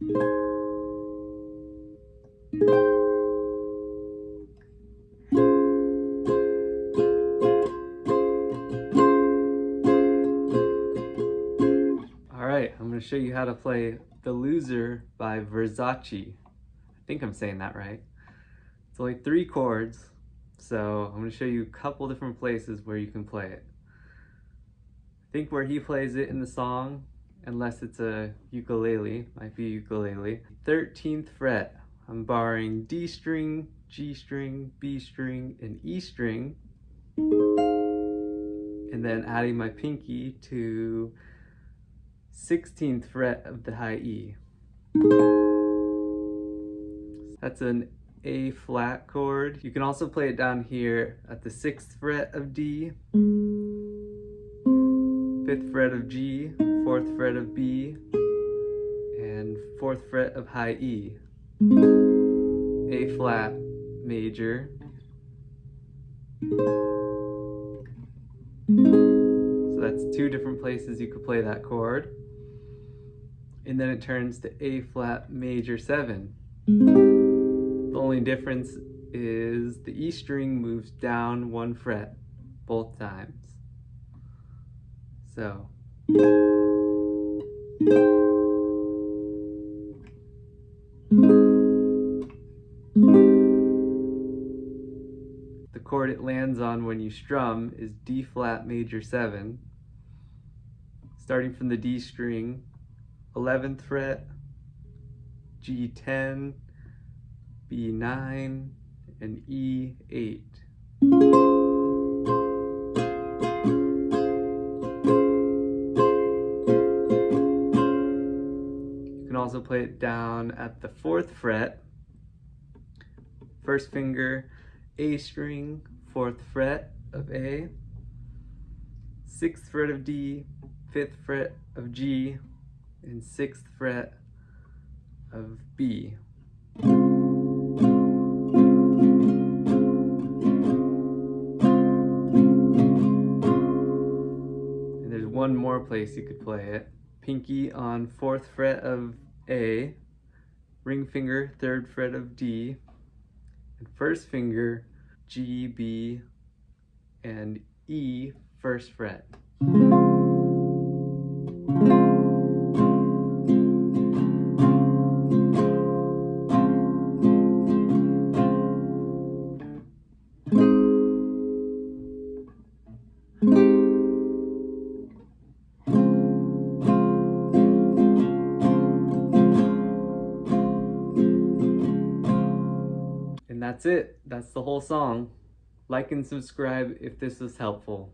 Alright, I'm going to show you how to play The Loser by Verzache. I think I'm saying that right. It's only 3 chords, so I'm going to show you a couple different places where you can play it. I think where he plays it in the song, unless it's a ukulele, might be a ukulele. 13th fret, I'm borrowing D string, G string, B string, and E string, and then adding my pinky to 16th fret of the high E. That's an A flat chord. You can also play it down here at the 6th fret of D, 5th fret of G, 4th fret of B, and 4th fret of high E. A flat major. So that's 2 different places you could play that chord. And then it turns to A flat major 7. The only difference is the E string moves down 1 fret both times. So the chord it lands on when you strum is D flat major 7. Starting from the D string, 11th fret, G10, B9, and E8. You can also play it down at the 4th fret, 1st finger, A string, 4th fret of A, 6th fret of D, 5th fret of G, and 6th fret of B. And there's one more place you could play it. Pinky on 4th fret of A, ring finger 3rd fret of D, and 1st finger G, B, and E 1st fret. And that's it. That's the whole song. Like and subscribe if this was helpful.